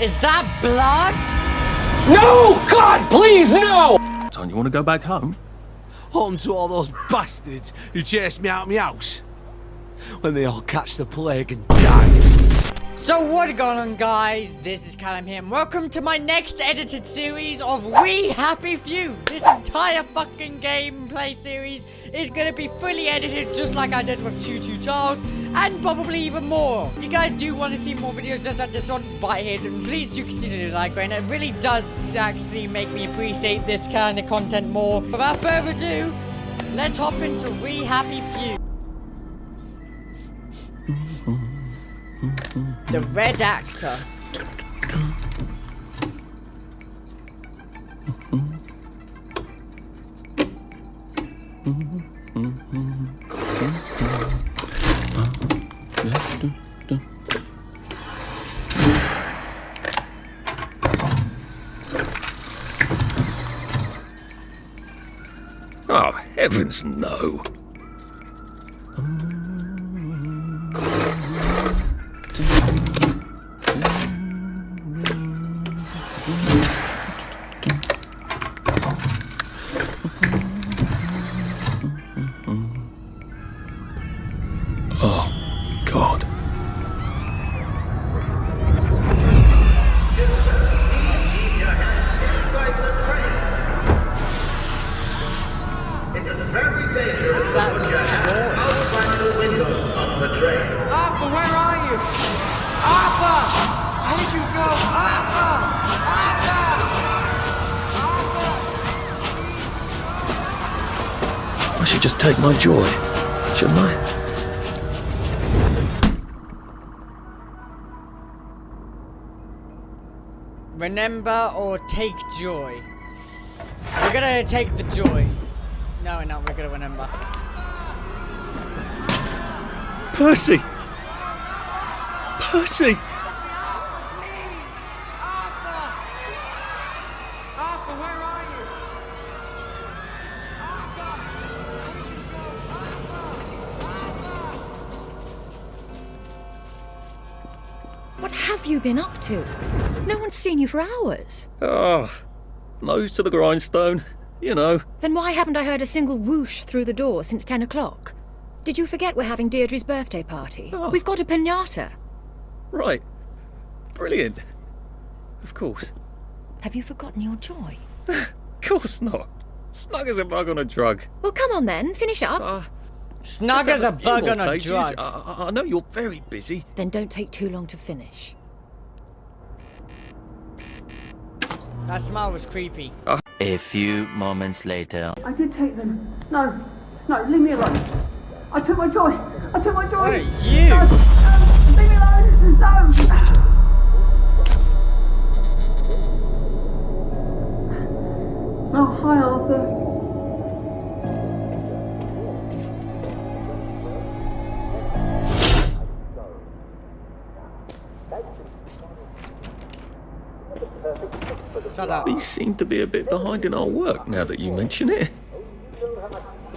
Is that blood? No! God, please, no! Son, you want to go back home? On to all those bastards who chased me out of my house. When they all catch the plague and die. So what is going on, guys? This is Callum here, and welcome to my next edited series of We Happy Few. This entire fucking gameplay series is gonna be fully edited, just like I did with two tutorials, and probably even more. If you guys do want to see more videos just like this one, right here, then please do consider the like button. It really does actually make me appreciate this kind of content more. Without further ado, let's hop into We Happy Few. The Red Actor. Oh, heavens no. Oh, God. It is very dangerous What's that? to project outside the windows of the train. Arthur, where are you? Arthur! Where did you go? Arthur! Arthur! I should just take my joy, shouldn't I? Remember or take joy? We're gonna take the joy. No, we're not. We're gonna remember. Percy! Percy! Arthur! Arthur, where are you? Arthur! Where did you go? Arthur! What have you been up to? No one's seen you for hours. Oh, nose to the grindstone, you know. Then why haven't I heard a single whoosh through the door since 10 o'clock? Did you forget we're having Deirdre's birthday party? Oh. We've got a piñata. Right. Brilliant. Of course. Have you forgotten your joy? Of course not. Snug as a bug on a drug. Well, come on then, finish up. Snug Just as a have few bug more on a pages. drug. I know you're very busy. Then don't take too long to finish. That smile was creepy. A few moments later. I did take them. No, leave me alone. I took my joy. What are you? No, leave me alone. No. Oh, hi, Arthur. Shut up. We seem to be a bit behind in our work now that you mention it.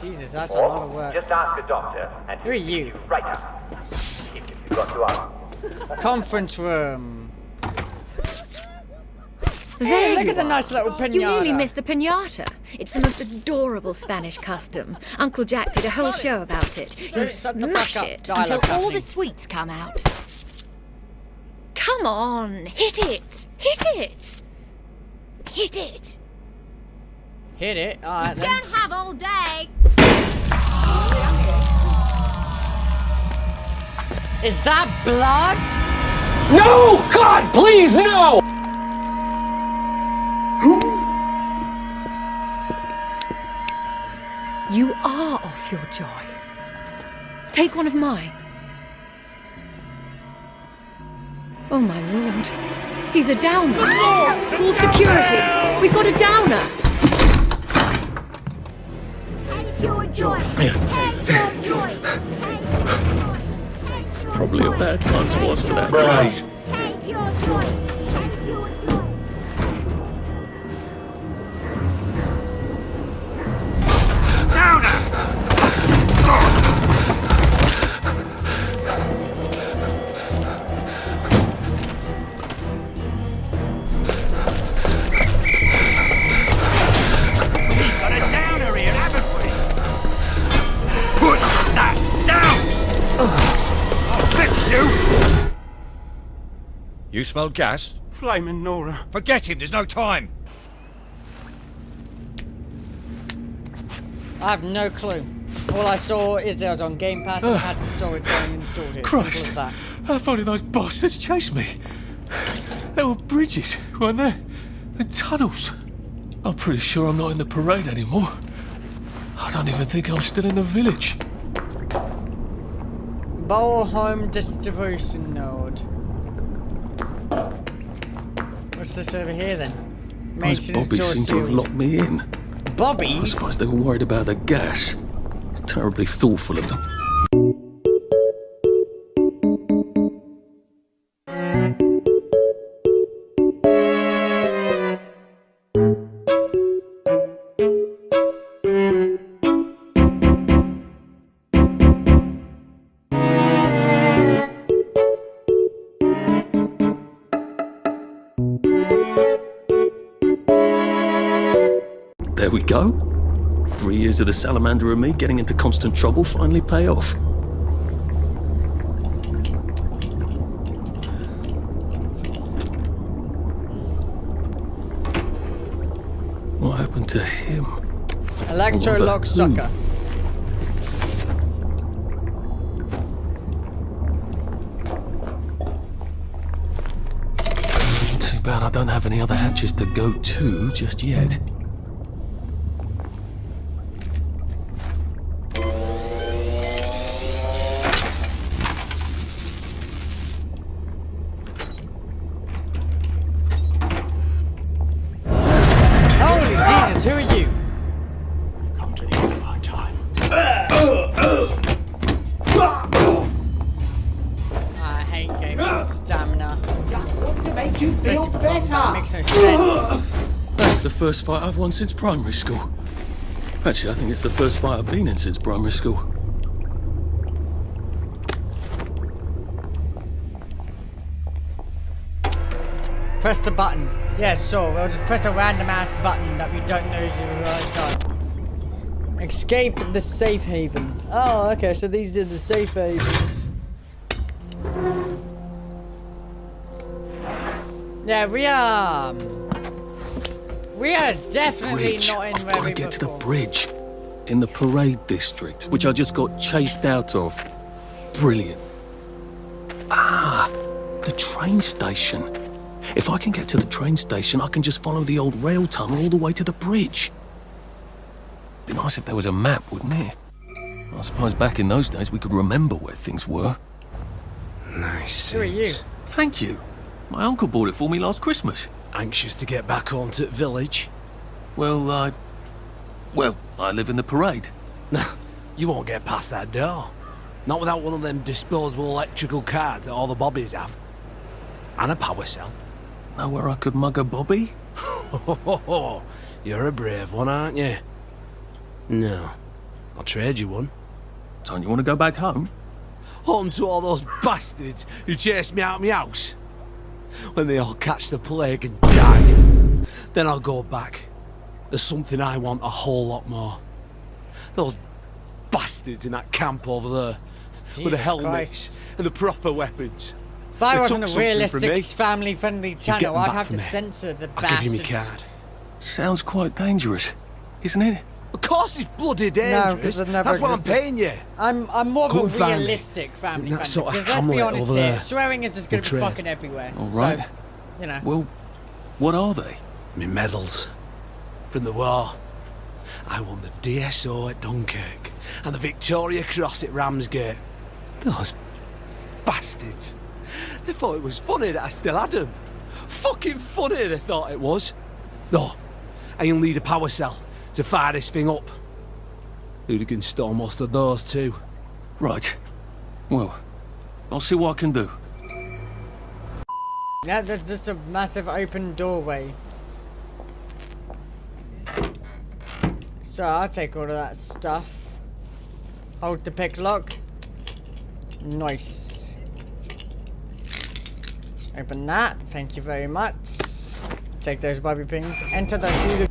Jesus, that's a lot of work. Just ask a doctor and Who are you? right now. If you got to ask. Conference room. There Hey, look you at the are. nice little pinata. You nearly missed the piñata. It's the most adorable Spanish custom. Uncle Jack did a whole show about it. You Shut the smash fuck up. it Dialogue until all happening. the sweets come out. Come on, hit it! Hit it! Hit it! Hit it. Alright then. Don't have all day! Is that blood? No! God, please, no! You are off your joy. Take one of mine. Oh my lord. He's a downer. Call security. We've got a downer. Take your joy. Take your joy. Take your joy. Probably a bad time to ask for that raise. Take your joy. Take your joy. You smelled gas? Flaming Nora. Forget him, there's no time. I have no clue. All I saw is I was on Game Pass and had the storage zone installed here. Simple as that. How far did those bastards chase me? There were bridges, weren't there? And tunnels. I'm pretty sure I'm not in the parade anymore. I don't even think I'm still in the village. Bowl Home Distribution Node. What's this over here then? Those Bobbies seem to have locked me in. Bobbies? I suppose they were worried about the gas. Terribly thoughtful of them. There we go. 3 years of the salamander and me getting into constant trouble finally pay off. What happened to him? Electro-lock sucker. Too bad I don't have any other hatches to go to just yet. Holy Jesus, who are you? Come to the end of our time. I hate games with stamina. To make you feel Especially for better. combat. Makes no sense. That's the first fight I've won since primary school. Actually, I think it's the first fight I've been in since primary school. Press the button. Yeah, sure. We'll just press a random ass button that we don't know the right time. Escape the safe haven. Oh, okay. So these are the safe havens. Yeah, we are definitely Bridge. not in I've where got we to get to the before. bridge. In the parade district, which I just got chased out of. Brilliant. Ah, the train station. If I can get to the train station, I can just follow the old rail tunnel all the way to the bridge. Be nice if there was a map, wouldn't it? I suppose back in those days we could remember where things were. Nice. Who are you? Thank you. My uncle bought it for me last Christmas. Anxious to get back home to the village? Well, I live in the parade. You won't get past that door. Not without one of them disposable electrical cars that all the bobbies have. And a power cell. Know where I could mug a bobby? You're a brave one, aren't you? No. I'll trade you one. Don't you want to go back home? Home to all those bastards who chased me out of my house. When they all catch the plague and die, then I'll go back. There's something I want a whole lot more. Those bastards in that camp over there. With the helmets Christ. and the proper weapons. If I They wasn't took a something from realistic, me. family-friendly get channel, them I'd back have for to me. censor the I'll bastards. give you my card. Sounds quite dangerous, isn't it? Of course it's bloody No, dangerous. 'cause it never That's why I'm existed. paying you. I'm more Come of and a find me. realistic family In that friendly. sort of Because let's be hamlet honest over here, there. swearing is just going to be We'll fucking everywhere. All right. So, you know. Well, what are they? Me medals. From the war. I won the DSO at Dunkirk and the Victoria Cross at Ramsgate. Those bastards. They thought it was funny that I still had them. Fucking funny they thought it was. No, and you'll need a power cell to fire this thing up. Hooligans stole most of those too. Right. Well, I'll see what I can do. Yeah, there's just a massive open doorway. So I'll take all of that stuff. Hold the pick lock. Nice. Open that. Thank you very much. Take those bobby pins. Enter the beautiful.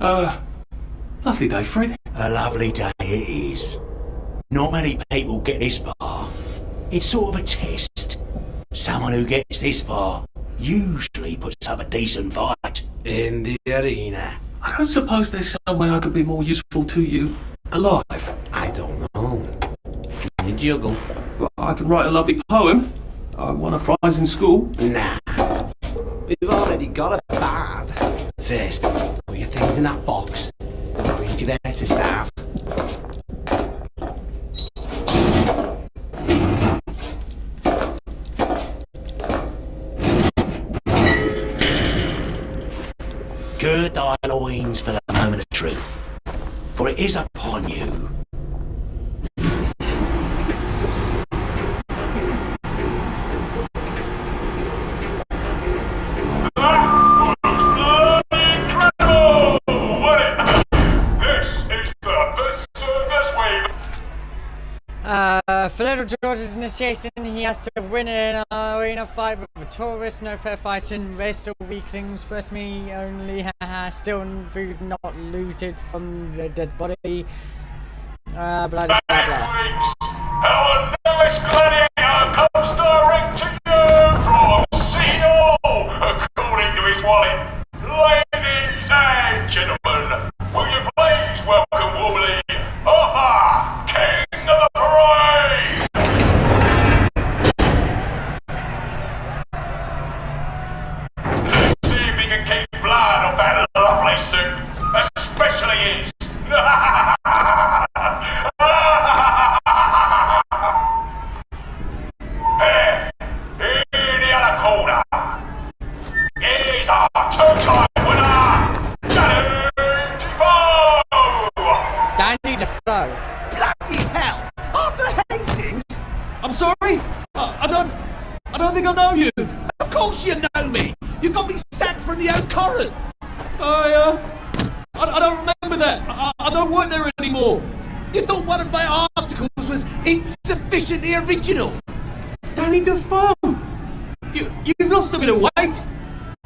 Lovely day, Fred. A lovely day it is. Not many people get this far. It's sort of a test. Someone who gets this far usually puts up a decent fight. In the arena. I don't suppose there's some way I could be more useful to you alive. I don't know. Can you juggle? Well, I could write a lovely poem. I won a prize in school. Nah. We've already got a bard. First, put your things in that box. I'll leave you there to start. Gird thy loins for the moment of truth, for it is upon you. For little George's initiation, he has to win an arena fight with a tourist, no fair fighting, rest all weaklings, first me only, haha, still food not looted from the dead body, blah blah blah. Our newest gladiator comes direct to you from Seal, according to his wallet. Ladies and gentlemen, will you please welcome warmly Arthur, King of the Parade! Let's see if he can keep blood off that lovely suit, especially his. Here, in the other corner, is our two-time winner, Danny Defoe! Danny Defoe. Bloody hell! Arthur Hastings? I'm sorry? I don't think I know you. Of course you know me! You got me sacked from the old Coron! I don't remember that. I don't work there anymore. You thought one of my articles was insufficiently original? Danny Defoe! You've lost a bit of weight.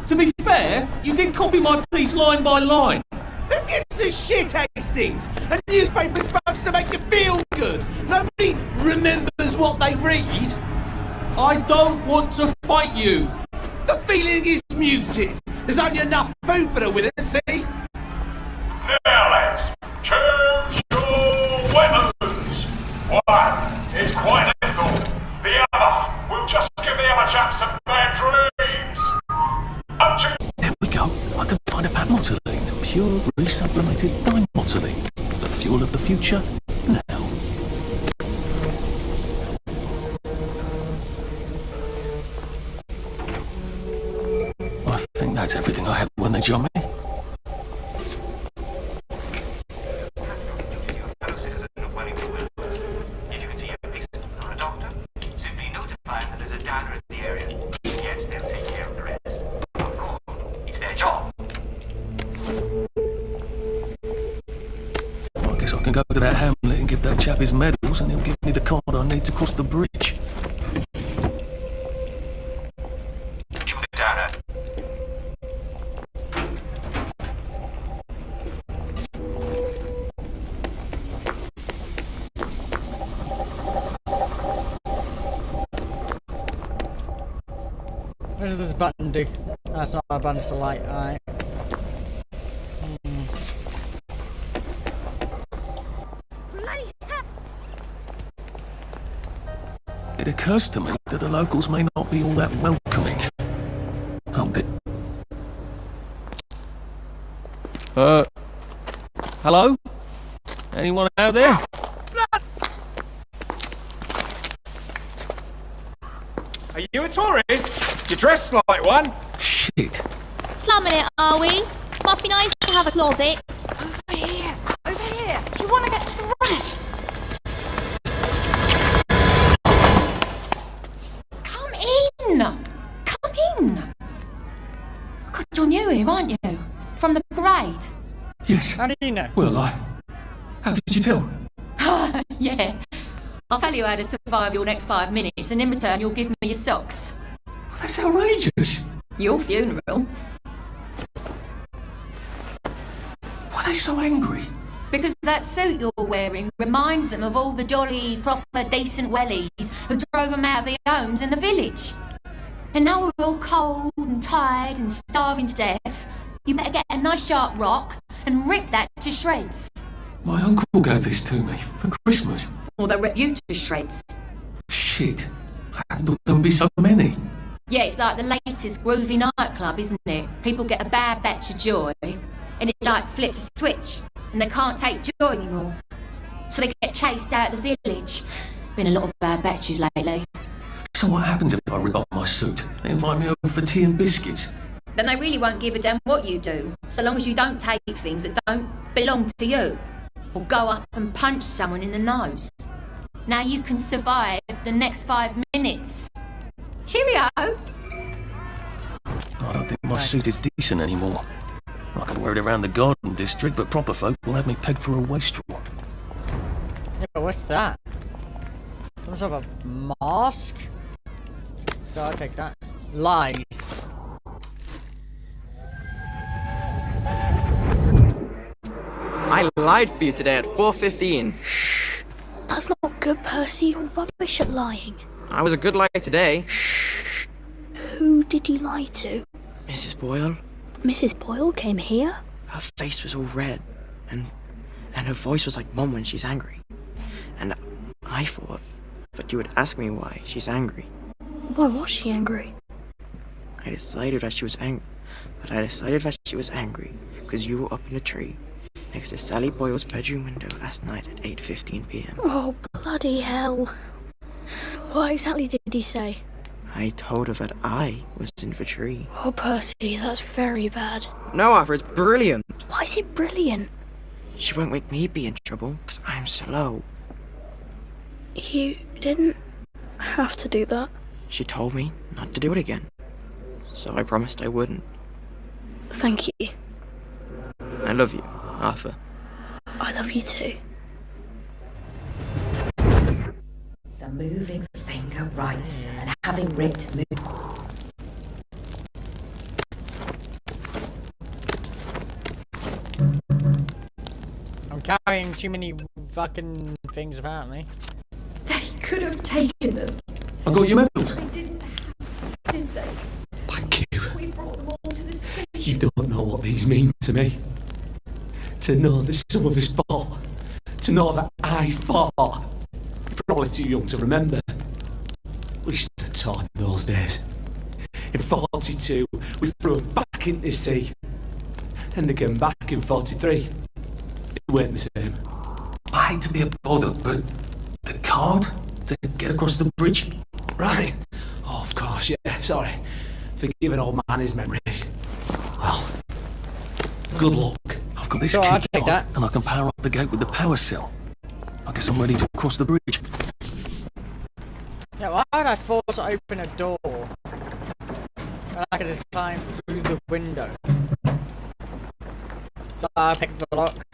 To be fair, you did copy my piece line by line. Who gives a shit, Hastings? A newspaper's supposed to make you feel good. Nobody remembers what they read. I don't want to fight you. The feeling is muted. There's only enough food for the winner, see? Now lads, choose your weapons. One is quite lethal. The other will just give the other chap some bad dreams. Up to There we go. I can find a motoline. Pure resublimated dimethylene. The fuel of the future, now. I think that's everything I had when they joined me. I guess I can go to that hamlet and give that chap his medals and he'll give me the card I need to cross the bridge. What does this button do? That's not a button, it's a light. Alright. It occurs to me that the locals may not be all that welcoming. Hold it. Hello? Anyone out there? Are you a tourist? You dress like one. Shit. Slumming it, are we? Must be nice to have a closet. Over here! Over here! You want to get thrashed? Come in! Come in! God, you're new here, aren't you? From the parade? Yes. How do you know? Well, how could you tell? Yeah. I'll tell you how to survive your next 5 minutes, and in return you'll give me your socks. Well, that's outrageous. Your funeral. so angry? Because that suit you're wearing reminds them of all the jolly, proper, decent wellies who drove them out of their homes in the village. And now we're all cold and tired and starving to death. You better get a nice sharp rock and rip that to shreds. My uncle gave this to me for Christmas. Or they'll rip you to shreds. Shit. I hadn't thought there would be so many. Yeah, it's like the latest groovy nightclub, isn't it? People get a bad batch of joy, and it like flips a switch, and they can't take joy anymore. So they get chased out of the village. Been a lot of bad batches lately. So what happens if I rip up my suit? They invite me over for tea and biscuits. Then they really won't give a damn what you do, so long as you don't take things that don't belong to you. Or go up and punch someone in the nose. Now you can survive the next 5 minutes. Cheerio! I don't think my suit is decent anymore. I can wear it around the garden district, but proper folk will have me pegged for a wastrel. Yeah, but what's that? Some sort of a mask? So I'll take that. Lies. I lied for you today at 4:15. That's not good, Percy. You're rubbish at lying. I was a good liar today. Who did you lie to? Mrs. Boyle. Mrs. Boyle came here? Her face was all red, and her voice was like Mum when she's angry. And I thought that you would ask me why she's angry. Why was she angry? I decided that she was angry. But I decided that she was angry because you were up in a tree next to Sally Boyle's bedroom window last night at 8:15 p.m. Oh, bloody hell. What exactly did he say? I told her that I was in the tree. Oh, Percy, that's very bad. No, Arthur, it's brilliant. Why is it brilliant? She won't make me be in trouble because I'm slow. You didn't have to do that. She told me not to do it again. So I promised I wouldn't. Thank you. I love you, Arthur. I love you too. The moving finger writes, and having writ I'm carrying too many fucking things apparently. They could have taken them. I got your medals. They didn't have to, did they? Thank you. We brought them all to the station. You don't know what these mean to me. To know that some of us fought. To know that I fought. You're probably too young to remember. We stood tall in those days. In 42, we threw them back into the sea. Then they came back in 43. It weren't the same. I hate to be a bother, but the card to get across the bridge? Right. Oh, of course, yeah, sorry. Forgive an old man his memories. Well, good luck. I've got this Sure, I'll key take card, that. and I can power up the gate with the power cell. I guess I'm ready to cross the bridge. Yeah, why would I force open a door? When I could just climb through the window. So I picked the lock.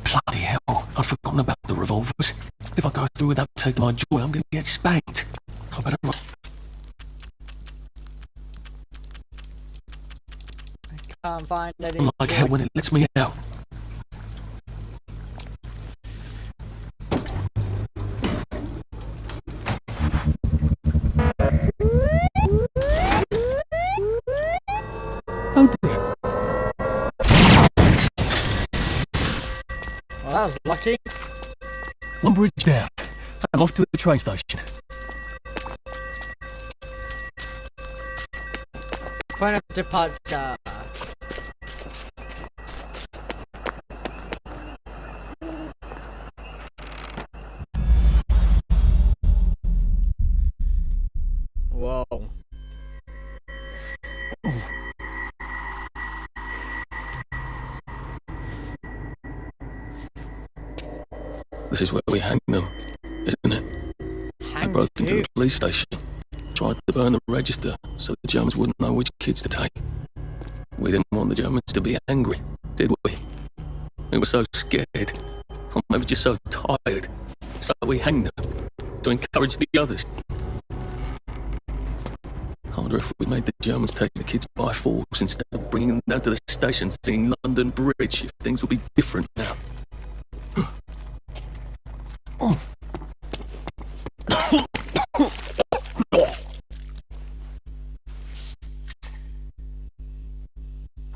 Bloody hell, I'd forgotten about the revolvers. If I go through without taking my joy, I'm gonna get spanked. I better run. Can't find any. I'm like hell when it lets me out. Oh dear. Well, that was lucky. One bridge down. I'm off to the train station. Point of departure. Whoa. This is where we hang them, isn't it? They broke into the police station. tried to burn the register so the Germans wouldn't know which kids to take. We didn't want the Germans to be angry, did we? We were so scared, or maybe just so tired, so we hanged them to encourage the others. I wonder if we made the Germans take the kids by force instead of bringing them down to the station singing London Bridge, if things would be different now.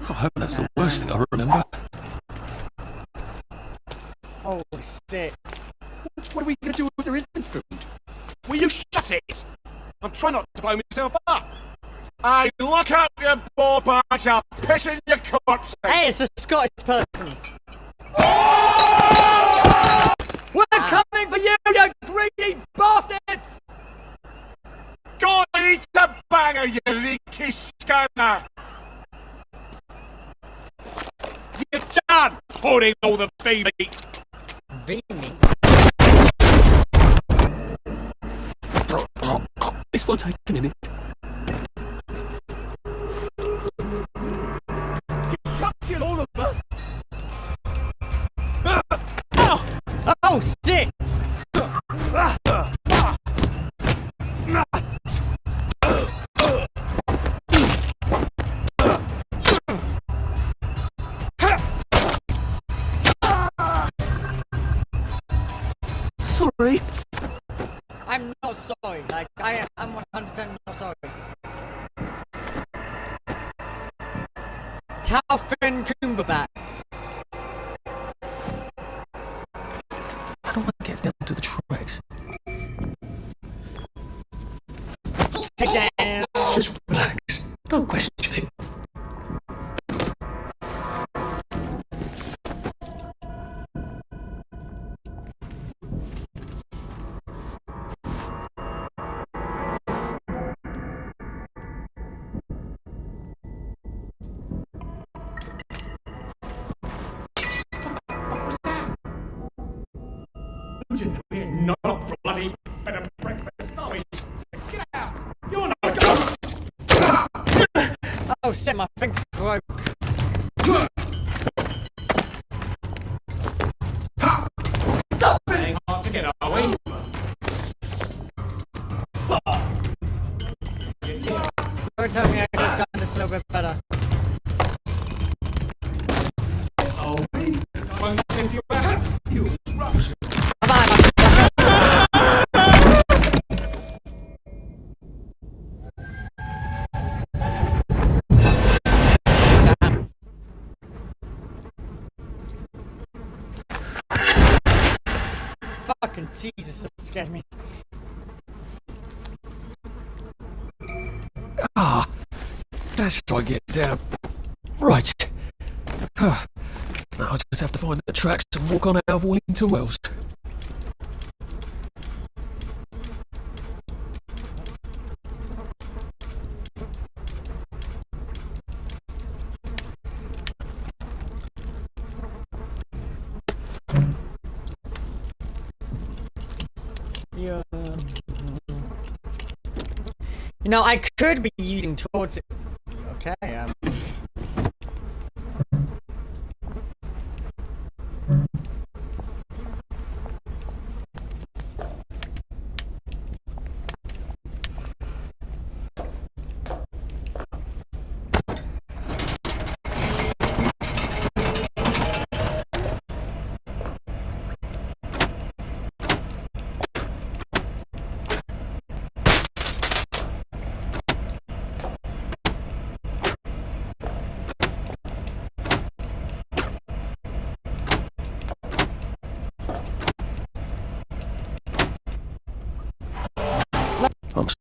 I hope that's the worst thing I remember. Oh, shit. What are we going to do if there isn't food? Will you shut it? I'm trying not to blow myself up. Hey, look up your ball bags, I'll piss in your corpses. Hey, it's a Scottish person. We're coming for you, you greedy bastard! God, eat the banger, you leaky scanner! You're done hoarding all the beef meat! Beef meat? This won't take a minute. You kill all of us! Oh, shit! Sorry. I'm not sorry. Like, I'm 100% not sorry. Taufin Cumberbats. I don't want to get down to the tracks. Take down. Just relax. Don't question it. We're not a bloody bed of breakfast, are we? Get out! You're not going. Oh shit, my finger broke. Ain't hard to get, are we? Don't tell me I could have done this a little bit better. Oh, me? Won't if you have. You rush. Fucking Jesus, that scared me. Ah, that's how I get down. Right. Now I just have to find the tracks and walk on out of Wallington Wells. Yeah. You know, I could be using towards it. Okay, I'm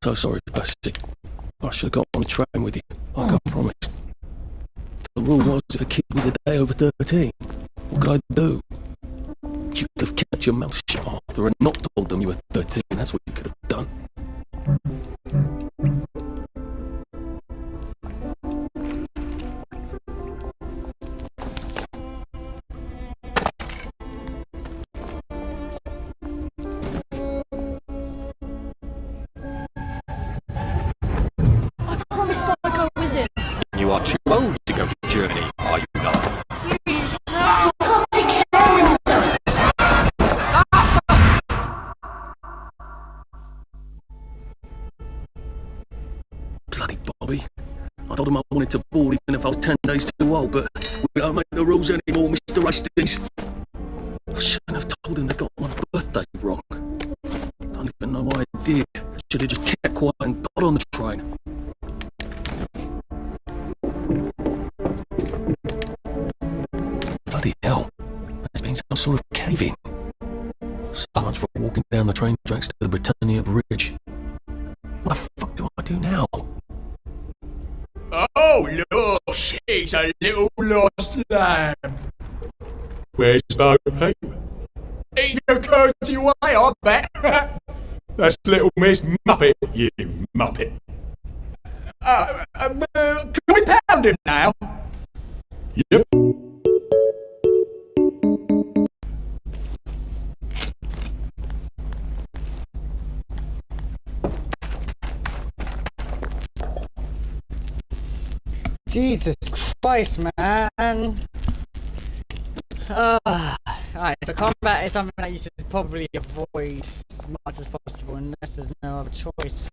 so sorry, Percy. I should have got on the train with you, like I promised. The rule was if a kid was a day over 13, what could I do? You could have kept your mouth shut, Arthur, and not told them you were 13. That's what you could have done. You are too old to go to Germany, are you not? Can't take care of himself. Bloody Bobby. I told him I wanted to board even if I was 10 days too old, but we don't make the rules anymore, Mr. Hastings. I shouldn't have told him they got my birthday wrong. Don't even know why I did. Should have just kept quiet and got on the train. Bloody hell. There's been some sort of cave-in. So much for walking down the train tracks to the Britannia Bridge. What the fuck do I do now? Oh, look, she's a little lost lamb. Where's my paper? Ain't no courtesy way, I bet. That's little Miss Muppet, you Muppet. Can we pound him now? Yep. Jesus Christ, man. Alright, so combat is something that you should probably avoid as much as possible unless there's no other choice.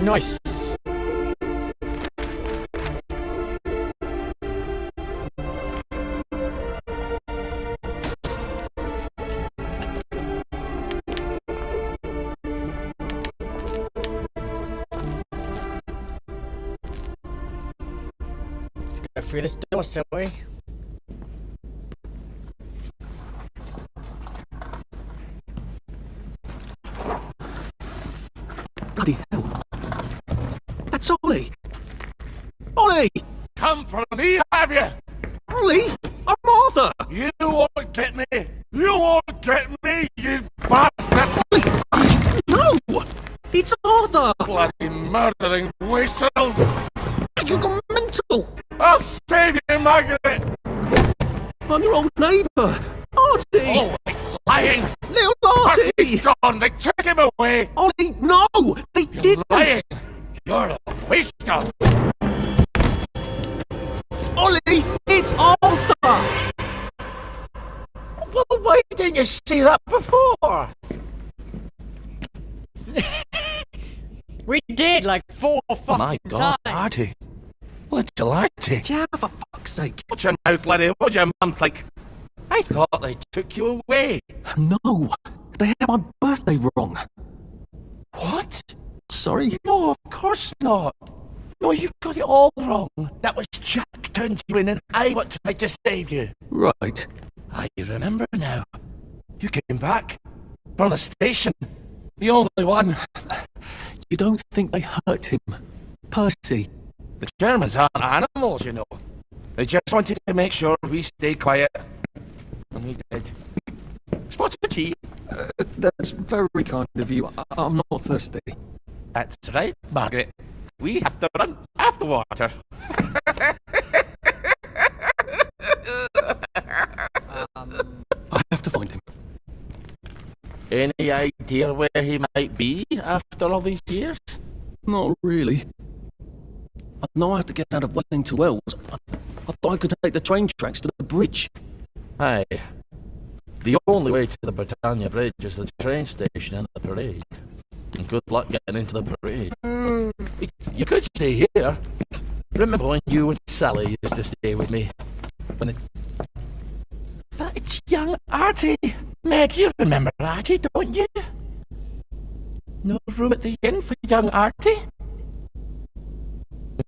Nice. Go through this door, shall we? Bloody hell. That's Ollie! Ollie! Come for me, have you? Ollie! I'm Arthur! You won't get me! You won't get me, you bastards! Ollie! No! It's Arthur! Bloody murdering wastrels! You got mental! I'll save you, Margaret! I'm your old neighbour! Artie! Always lying! Little Artie! Artie's gone! They took him away! Ollie, no! They didn't! Lying! You're a waster! Ollie, it's Arthur! Well, why didn't you see that before? We did like 4 or 5 My God, times. Artie. What'd you like to? Yeah, for fuck's sake. Watch your mouth, laddie. What'd your mum think? I thought they took you away. No, they had my birthday wrong. What? Sorry? No, of course not. No, you've got it all wrong. That was Jack turned you in and I what tried to save you. Right. I remember now. You came back from the station. The only one. You don't think they hurt him? Percy? The Germans aren't animals, you know. They just wanted to make sure we stay quiet. And we did. Spots of tea. That's very kind of you. I'm not thirsty. That's right, Margaret. We have to run after water. I have to find him. Any idea where he might be after all these years? Not really. I know I have to get out of Wellington Wells. I thought I could take the train tracks to the bridge. Aye. The only way to the Britannia Bridge is the train station and the parade. And good luck getting into the parade. You could stay here. Remember when you and Sally used to stay with me? But it's young Artie. Meg, you remember Artie, don't you? No room at the inn for young Artie?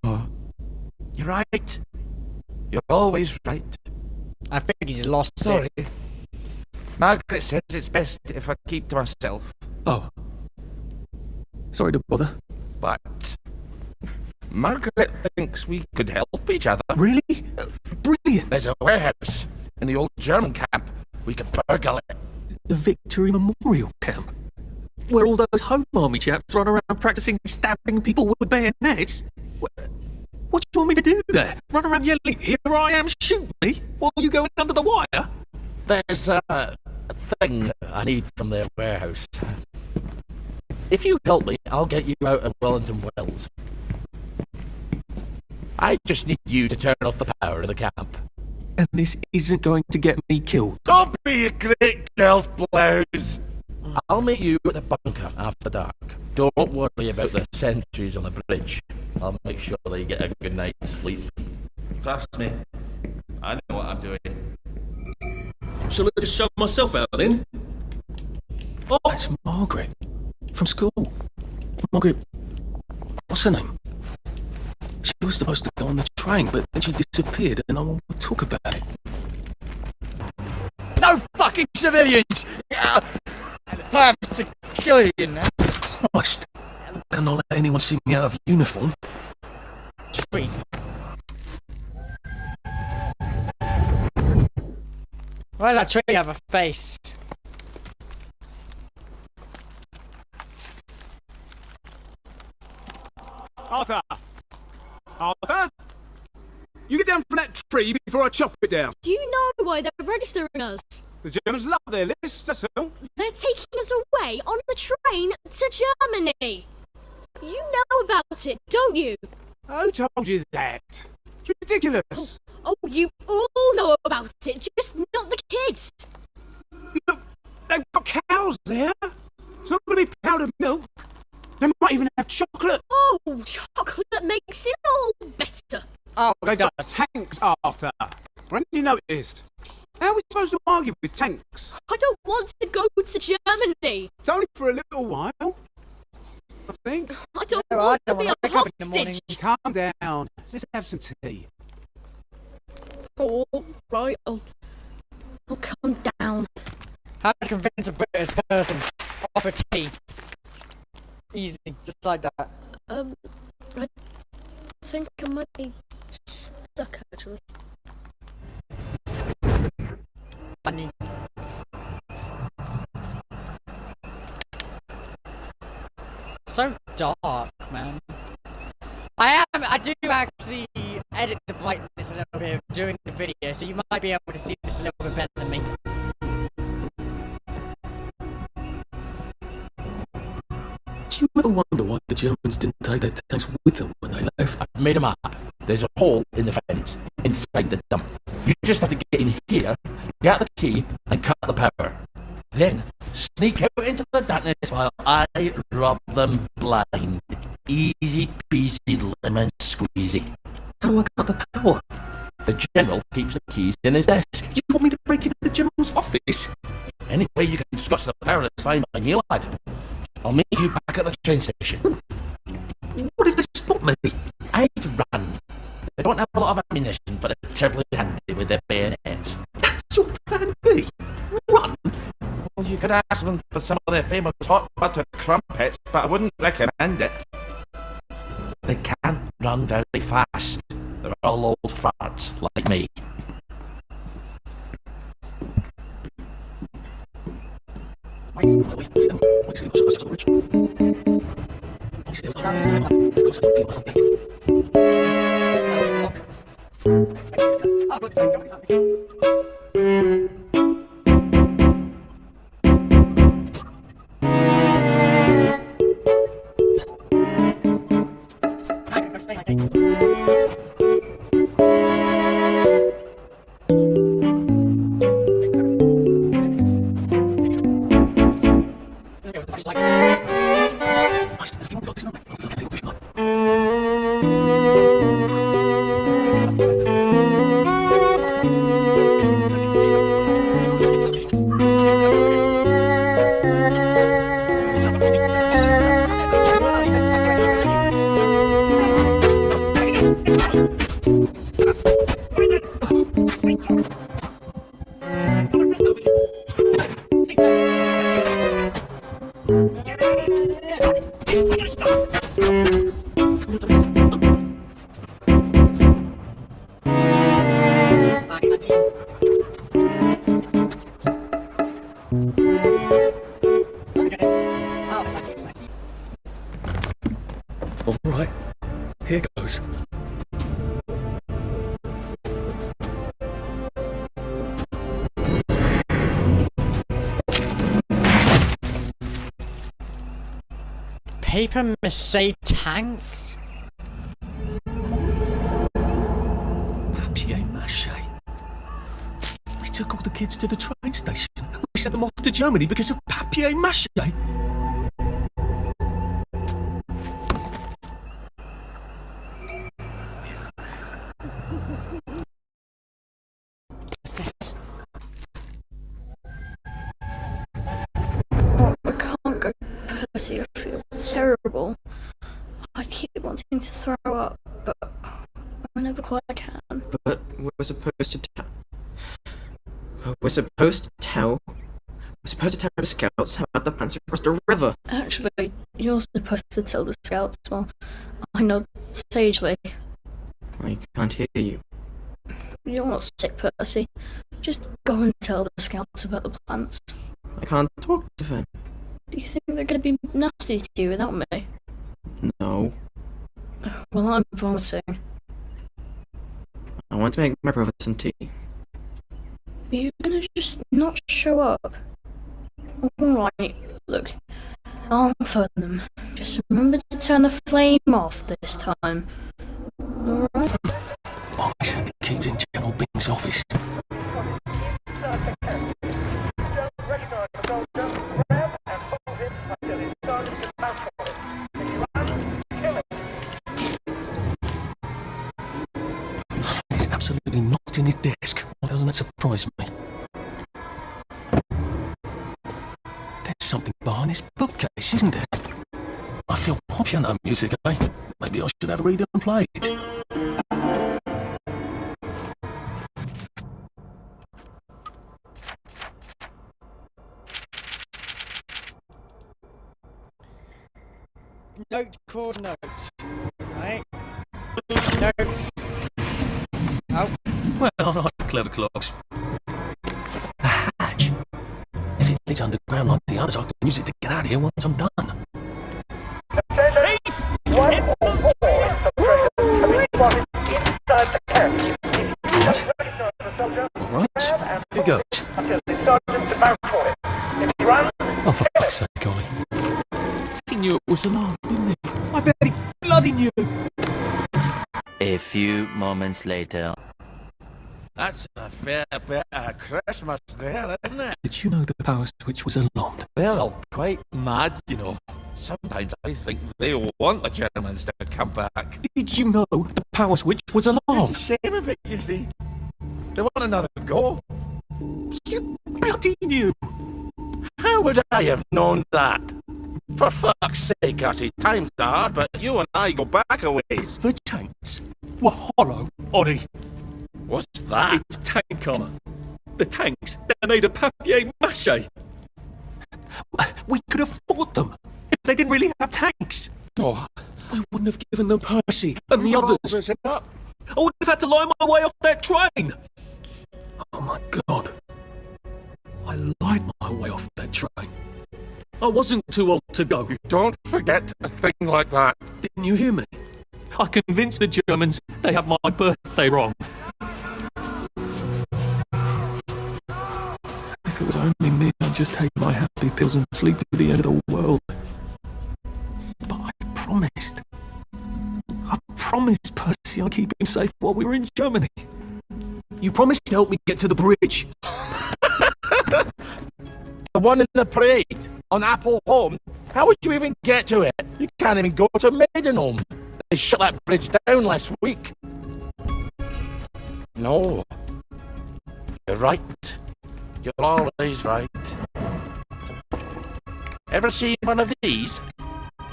No. You're right. You're always right. I think he's lost Sorry. it. Margaret says it's best if I keep to myself. Oh. Sorry to bother. But Margaret thinks we could help each other. Really? Brilliant. There's a warehouse in the old German camp. We could burgle it. The Victory Memorial Camp? Where all those Home Army chaps run around practicing stabbing people with bayonets? What do you want me to do there? Run around yelling, "Here I am, shoot me," while you go in under the wire? There's a thing I need from their warehouse. If you help me, I'll get you out of Wellington Wells. I just need you to turn off the power in the camp. And this isn't going to get me killed. Don't be a great girl's blouse. I'll meet you at the bunker after dark. Don't worry about the sentries on the bridge. I'll make sure they get a good night's sleep. Trust me, I know what I'm doing. Shall I just show myself out then? Oh, that's Margaret. From school. Margaret, what's her name? She was supposed to go on the train, but then she disappeared and no one would talk about it. No fucking civilians! I have to kill you now. Christ. Better not let anyone see me out of uniform. Tree. Why does that tree have a face? Arthur! Arthur? You get down from that tree before I chop it down. Do you know why they're registering us? The Germans love their lists, that's all. They're taking us away on the train to Germany. You know about it, don't you? Who told you that? It's ridiculous. Oh, you all know about it, just not the kids. Look, they've got cows there. It's not going to be powdered milk. They might even have chocolate. Oh, chocolate makes it all better. Oh, they've got tanks, Arthur. Haven't you noticed? How are we supposed to argue with tanks? I don't want to go to Germany. It's only for a little while, I think. I don't want to be a hostage. Calm down. Let's have some tea. Oh, right. I'll calm down. How to convince a British person to offer tea? Easy, just like that. I think I might be stuck, actually. Funny. So dark, man. I do actually edit the brightness a little bit during the video, so you might be able to see this a little bit better than me. Do you ever wonder why the Germans didn't take their tanks with them when they left? I've made a map. There's a hole in the fence inside the dump. You just have to get in here, get the key, and cut the power. Then sneak out into the darkness while I rob them blind. Easy peasy lemon squeezy. How do I cut the power? The general keeps the keys in his desk. You want me to break into the general's office? Any way you can scotch the power is fine by me, lad. I'll meet you back at the train station. What if they spot me? I'd run. They don't have a lot of ammunition, but they're terribly handy with their bayonets. That's your plan B? Run? Well, you could ask them for some of their famous hot buttered crumpets, but I wouldn't recommend it. They can't run very fast. They're all old farts, like me. paper mache tanks? Papier-mâché. We took all the kids to the train station. We sent them off to Germany because of papier-mâché. What's this? Oh, I can't go, Percy. I feel terrible. I keep wanting to throw up, but I never quite can. But we're supposed to We're supposed to tell the scouts about the plans across the river. Actually, you're supposed to tell the scouts. Well, I know sagely. I can't hear you. You're not sick, Percy. Just go and tell the scouts about the plants. I can't talk to them. Do you think they're going to be nasty to you without me? No. Well, I'm vomiting. I want to make my brother some tea. Are you going to just not show up? Alright, look. I'll phone them. Just remember to turn the flame off this time. Alright? Oh, I sent the kids in General Bing's office. He's absolutely not in his desk. Why doesn't that surprise me? There's something behind this bookcase, isn't there? I feel piano music, eh? Maybe I should have a reader and play it. Note called note. Right? Notes. Oh. Well, all right, clever clocks. A hatch. If it leads underground like the others, I can use it to get out of here once I'm done. Right, here goes. Oh, for fuck's sake, Ollie. He knew it was alarm, didn't he? I bet he bloody knew. A few moments later. That's a fair bit of Christmas there, isn't it? Did you know the power switch was alarmed? They're all quite mad, you know. Sometimes I think they want the Germans to come back. Did you know the power switch was alarmed? It's a shame of it, you see. They want another go. You bloody knew! How would I have known that? For fuck's sake, Archie, time's hard, but you and I go back a ways. The tanks were hollow, Ollie. What's that? It's tank armor. The tanks, they're made of papier-mâché. We could have fought them if they didn't really have tanks. Oh, I wouldn't have given them Percy and the others. Up. I would have had to lie my way off that train. Oh my God. I lied my way off that train. I wasn't too old to go. You don't forget a thing like that. Didn't you hear me? I convinced the Germans they had my birthday wrong. If it was only me, I'd just take my happy pills and sleep to the end of the world. But I promised Percy I'd keep him safe while we were in Germany. You promised to help me get to the bridge. The one in the parade on Apple Home. How would you even get to it? You can't even go to Maidenholm. They shut that bridge down last week. No. You're right. You're always right. Ever seen one of these?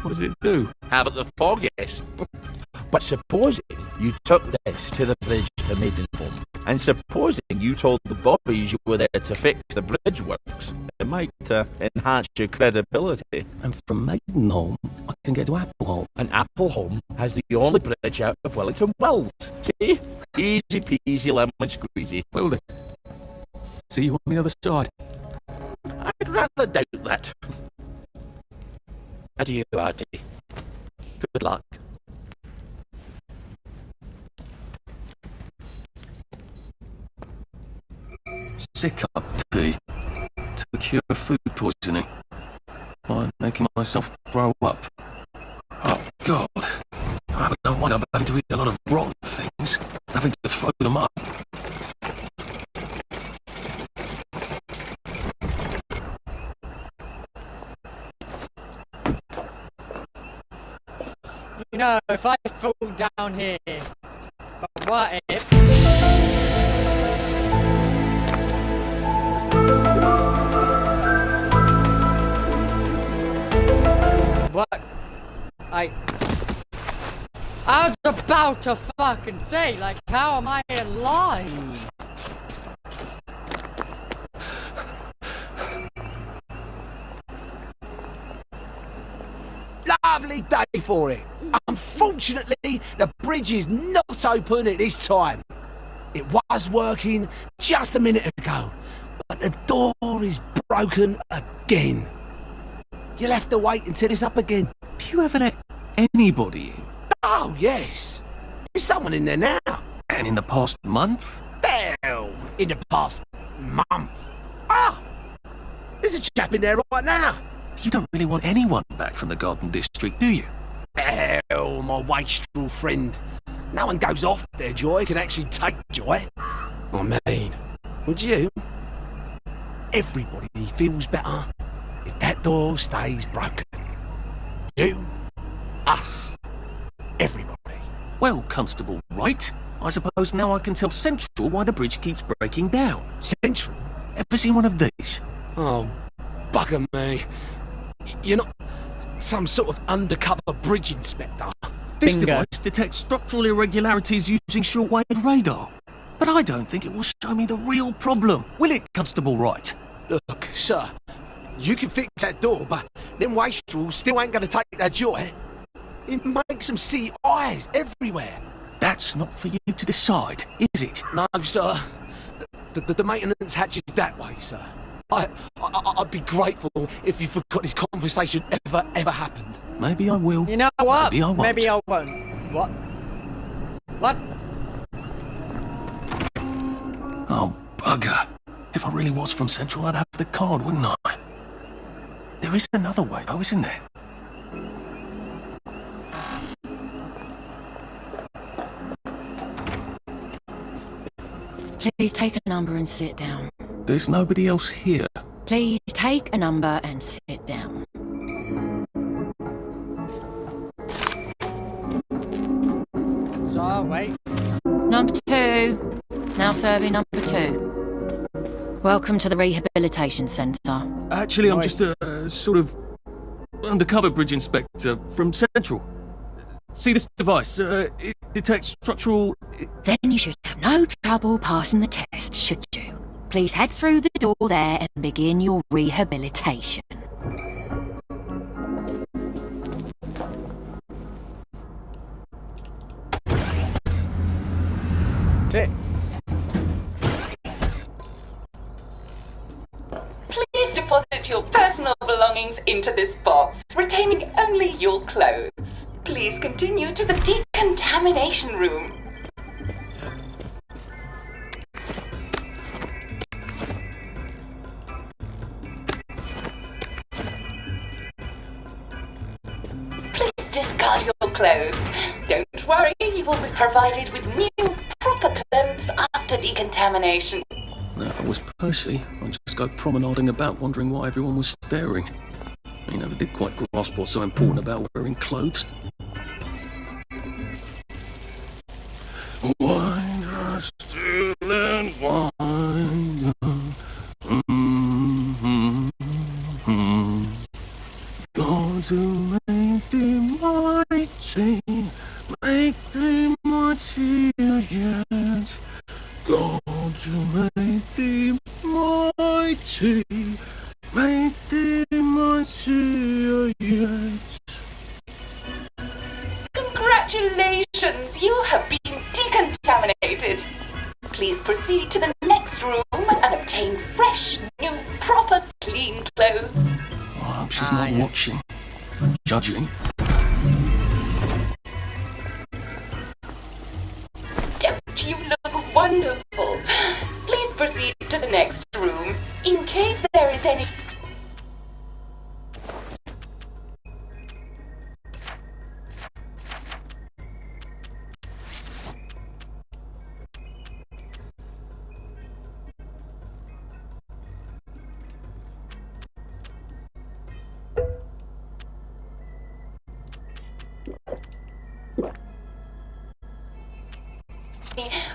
What does it do? Have it the foggiest. But supposing you took this to the bridge to Maidenholm, and supposing you told the bobbies you were there to fix the bridge works, it might enhance your credibility. And from Maidenholm, I can get to Appleholm. And Appleholm has the only bridge out of Wellington Wells. See? Easy peasy lemon squeezy. Well then, see you on the other side. I'd rather doubt that. Adieu, Artie. Good luck. Sick up tea to cure food poisoning. I'm making myself throw up. know, if I fall down here. But what if... What? I was about to fucking say, like, how am I alive? Lovely day for it. Unfortunately, the bridge is not open at this time. It was working just a minute ago, but the door is broken again. You'll have to wait until it's up again. Do you ever let anybody in? Oh, yes. There's someone in there now. And in the past month? Hell, in the past month. Ah! There's a chap in there right now. You don't really want anyone back from the Garden District, do you? Hell, my wastrel friend. No one goes off their joy can actually take joy. I mean, would you? Everybody feels better if that door stays broken. You, us, everybody. Well, Constable Wright, I suppose now I can tell Central why the bridge keeps breaking down. Central? Ever seen one of these? Oh, bugger me. You're not some sort of undercover bridge inspector. This device detects structural irregularities using shortwave radar. But I don't think it will show me the real problem. Will it, Constable Wright? Look, sir, you can fix that door, but them wastrels still ain't gonna take that joy. It makes them see eyes everywhere. That's not for you to decide, is it? No, sir. The maintenance hatch is that way, sir. I'd be grateful if you forgot this conversation ever happened. Maybe I will. You know what? Maybe I won't. Maybe I won't. What? What? Oh, bugger. If I really was from Central, I'd have the card, wouldn't I? There is another way, though, isn't there? Please take a number and sit down. There's nobody else here. Please take a number and sit down. So, wait. Number 2. Now serving number 2. Welcome to the Rehabilitation Centre. Actually, I'm just a sort of undercover bridge inspector from Central. See this device? It detects structural... Then you should have no trouble passing the test, should you? Please head through the door there and begin your rehabilitation. Sit. Please deposit your personal belongings into this box, retaining only your clothes. Please continue to the decontamination room. Please discard your clothes. Don't worry, you will be provided with new, proper clothes after decontamination. Now, if I was Percy, I'd just go promenading about wondering why everyone was staring. I never did quite grasp what's so important about wearing clothes. Wine, still and wine. God to make thee mighty, make thee mightier yet. God to make thee mighty, make thee mightier yet. Congratulations, you have been decontaminated. Please proceed to the next room and obtain fresh, new, proper, clean clothes. I hope she's not watching and judging. Don't you look wonderful? Please proceed to the next room in case there is any...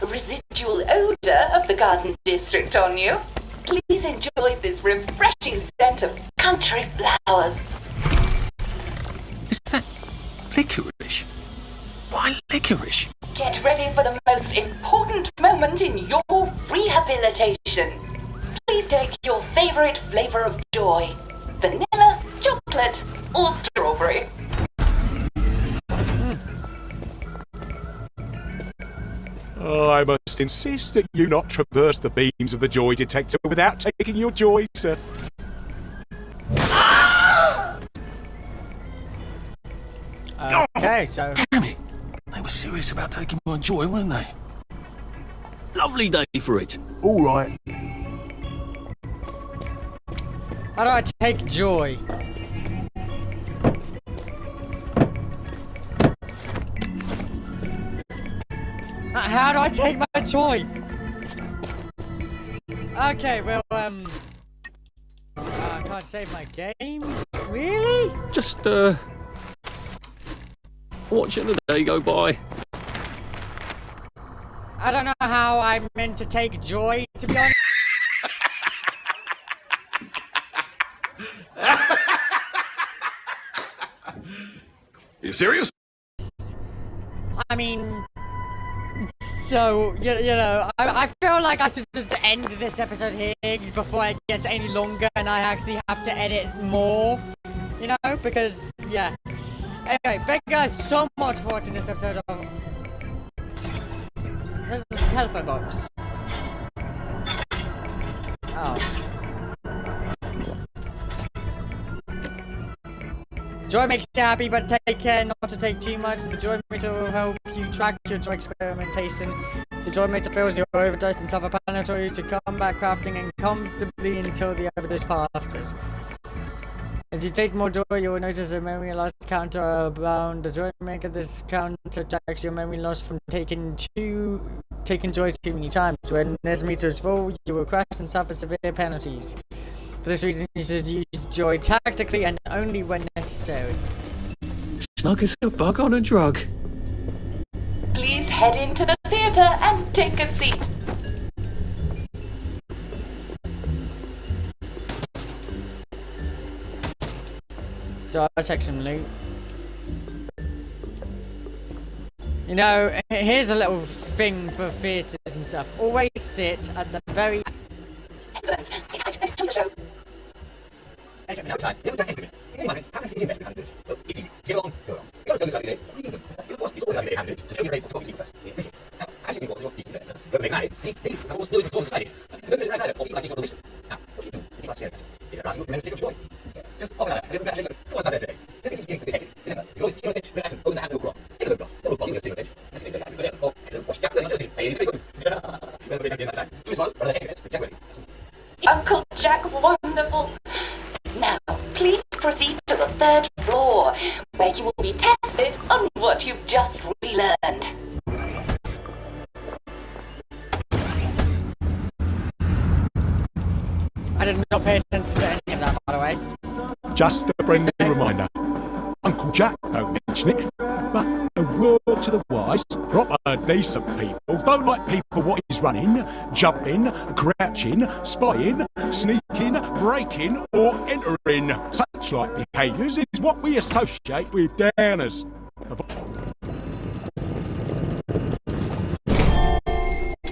residual odour of the Garden District on you. Please enjoy this refreshing scent of country flowers. Is that licorice? Why licorice? Get ready for the most important moment in your rehabilitation. Please take your favourite flavour of joy. Vanilla, chocolate, or strawberry. I must insist that you not traverse the beams of the joy detector without taking your joy, sir. Okay, so... Damn it! They were serious about taking my joy, weren't they? Lovely day for it. All right. How do I take joy? How do I take my joy? Okay, well, I can't save my game? Really? Just, watching the day go by. I don't know how I'm meant to take joy, to be honest. You serious? I mean... So, you know, I feel like I should just end this episode here before it gets any longer and I actually have to edit more, you know, because, yeah. Anyway, thank you guys so much for watching this episode of... This is a telephone box. Oh. Joy makes you happy, but take care not to take too much. The Joy Meter will help you track your joy experimentation. The Joy Meter fills your overdose and suffer planetories to combat crafting and comfortably until the overdose passes. As you take more joy, you will notice a memory loss counter abound. The Joy Maker, this counter tracks your memory loss from taking joy too many times. When this meter is full, you will crash and suffer severe penalties. For this reason, you should use joy tactically and only when necessary. Snug as a bug on a drug. Please head into the theatre and take a seat. So I'll check some loot. You know, here's a little thing for theatres and stuff. Always sit at the very... Excellent. Sit tight and enjoy the show. Uncle Jack, wonderful. Now, please proceed to the third floor, where you will be tested on what you've just relearned. I did not pay attention to any of that, by the way. Just a friendly reminder. Uncle Jack don't mention it, but a word to the wise, proper decent people don't like people what is running, jumping, crouching, spying, sneaking, breaking or entering. Such like behaviours is what we associate with downers.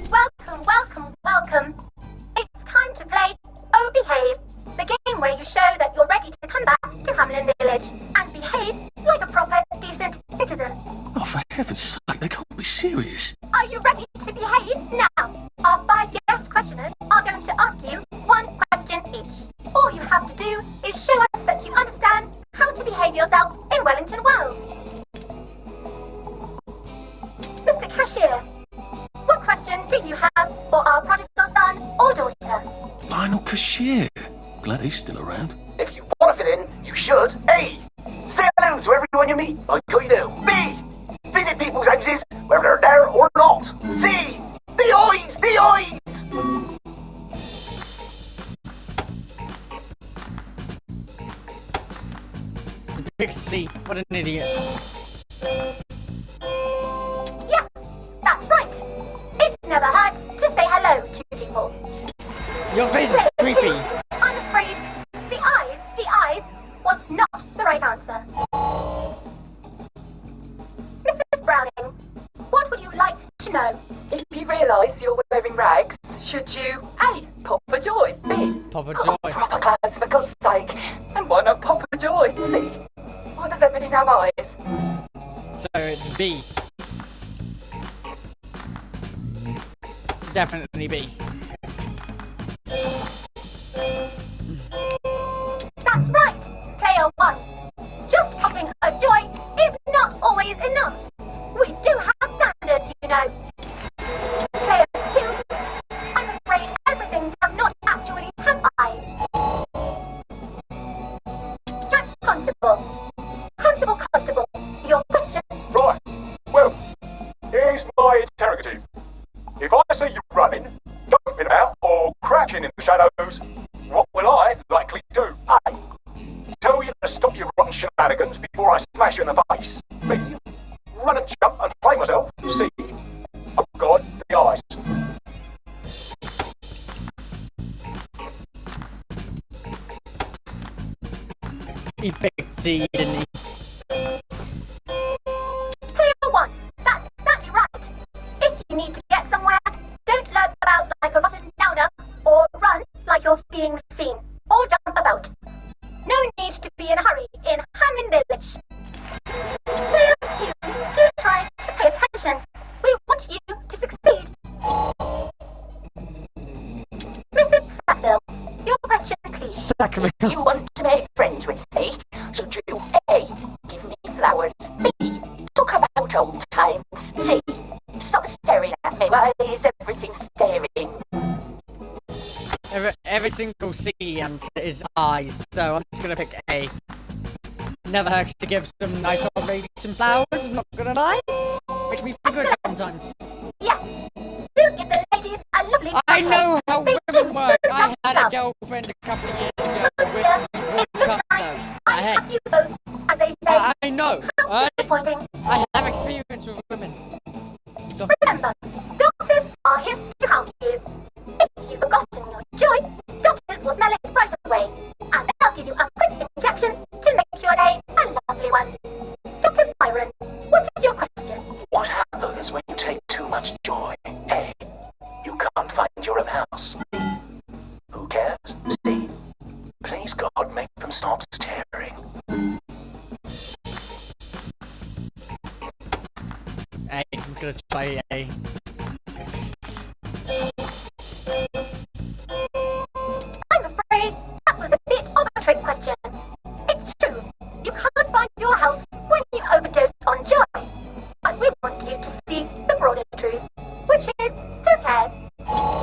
Welcome, welcome, welcome. It's time to play Oh Behave, the game where you show that you're ready to come back to Hamlin Village and behave like a proper, decent citizen. Oh, for heaven's sake, they can't be serious. Are you ready to behave? Now, our 5 guest questioners are going to ask you 1 question each. All you have to do is show us that you understand how to behave yourself in Wellington Wells. Mr. Cashier, what question do you have for our prodigal son or daughter? Lionel Cashier. Glad he's still around. If you want to fit in, you should. A. Say hello to everyone you meet, like you do. B. Visit people's houses, whether they're there or not. C. The eyes! The eyes! Big C. What an idiot. Yes, that's right. It Your face is creepy. I'm afraid the eyes was not the right answer. Mrs. Browning, what would you like to know? If you realise you're wearing rags, should you A. pop a joy, B. Pop a joy. Proper clothes for God's sake, and why not pop a joy, C. Why does everything have eyes? So it's B. Definitely B. That's right, player 1. Just popping a joy is not always enough. We do have standards, you know. Player 2, I'm afraid everything does not actually have eyes. Jack Constable. Constable, your question. Right. Well, here's my interrogative. If I see you running, jumping about, or crouching in the shadows, what will I likely do? A. Tell you to stop your rotten shenanigans before I smash you in the face. B. Run and jump and play myself. C. Oh God, the eyes. He picked C, didn't he? Player 1, that's exactly right. If you need to get somewhere, don't lurk about like a rotten downer, or run like you're being seen, or jump about. No need to be in a hurry in Hamlin Village. Player 2, do try to pay attention. We want you to succeed. Mrs. Sackville, your question please. Sackville. You want to make friends with me? Should you A. give me flowers, B. talk about old times, C. stop staring at me, why is everything staring? Every single C answer is eyes, so I'm just gonna pick A. Never hurts to give some nice old ladies some flowers, I'm not gonna lie. Makes me feel good sometimes. Yes, do give the ladies a lovely I know how They women do work. so I love had a flowers. girlfriend a couple of years ago with we broke up though. I have you both, as they say. I know. How disappointing. I have experience with women. So Remember, doctors are here to help you. If you've forgotten your joy, doctors will smell it right away, and they'll give you a quick injection to make your day a lovely one. Dr. Byron, what is your question? What happens when you take too much joy? A. You can't find your own house. B. Who cares? C. Please God, make them stop staring. A, I'm gonna try A. I'm afraid that was a bit of a trick question. It's true, you can't find your house when you overdose on joy. But we want you to see the broader truth, which is, who cares?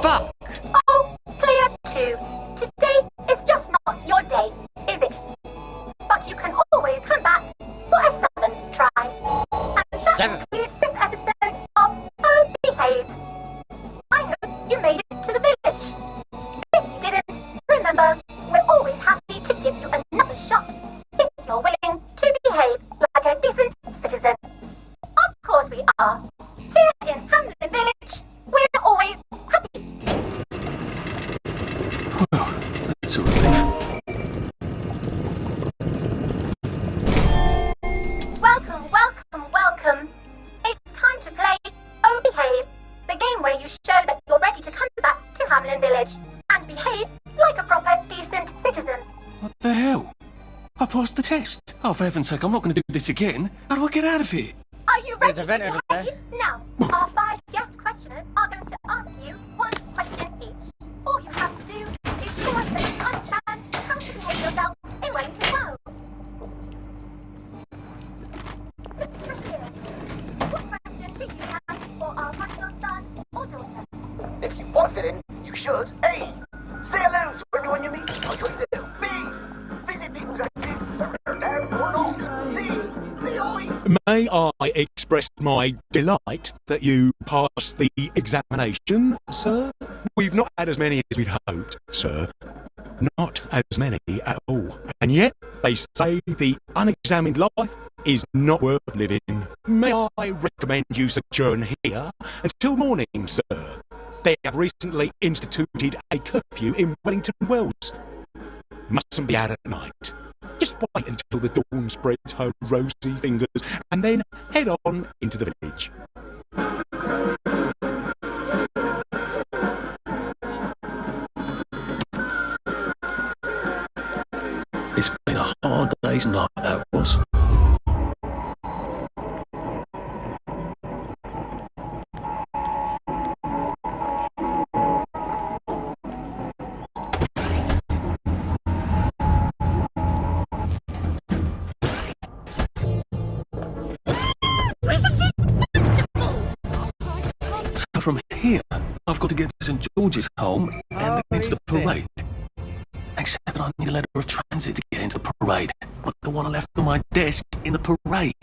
Fuck! Oh, player 2, today is just not your day, is it? But you can always come back for a 7th try. And that concludes this episode of Oh Behave. I hope you made it to the village. If you didn't, remember, we're always happy to give you another shot if you're willing to behave like a decent citizen. Of course we are. Here in Hamlin Village, we're always happy. That's a relief. Welcome. It's time to play Oh Behave, the game where you show that you're ready to come back to Hamlin Village and behave like a proper, decent citizen. What the hell? I passed the test. Oh, for heaven's sake, I'm not going to do this again. How do I get out of here? Are you ready There's a vent over there. Now, our 5 guest questioners are going to ask you one question each. All you have to do is show us that you understand how to behave yourself in Wellington Wells. Mr. Cashier, what question do you have for our magical son or daughter? If you want to fit in, you should. A. Say hello to everyone you meet. Like what you do. B. Visit people's houses, whether they're there or not. C. The eyes. May I express my delight that you passed the examination, sir? We've not had as many as we'd hoped, sir. Not as many at all. And yet, they say the unexamined life is not worth living. May I recommend you sojourn here until morning, sir? They have recently instituted a curfew in Wellington Wells. Mustn't be out at night. Just wait until the dawn spreads her rosy fingers and then head on into the village. It's been a hard day's night, that was. So from here, I've got to get to St. George's home and then into the parade. Except that I need a letter of transit to get into the parade. But the one I left on my desk in the parade.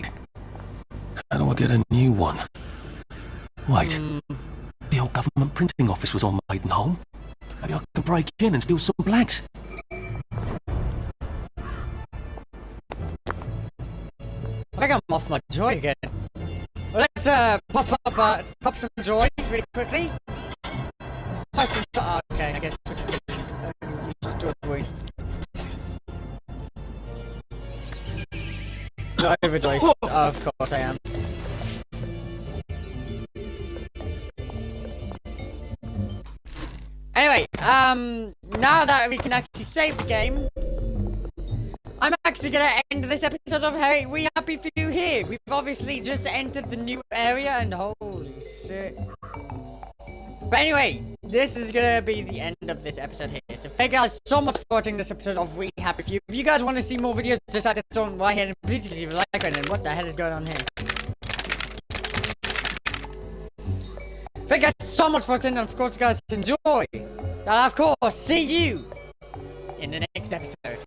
How do I get a new one? Wait. The old government printing office was on Maidenholm. Maybe I can break in and steal some blanks. I think I'm off my joy again. Well, let's pop some joy really quickly. Okay, I guess we're just gonna use joy. Not overdosed. Oh, of course I am. Anyway, now that we can actually save the game, I'm actually gonna end this episode of Hey, We Happy For You here. We've obviously just entered the new area and holy shit. But anyway, this is gonna be the end of this episode here. So thank you guys so much for watching this episode of We Happy For You. If you guys want to see more videos just like this on right here, please leave a like button. What the hell is going on here? Thank you guys so much for watching, and of course you guys enjoy. And of course, see you in the next episode.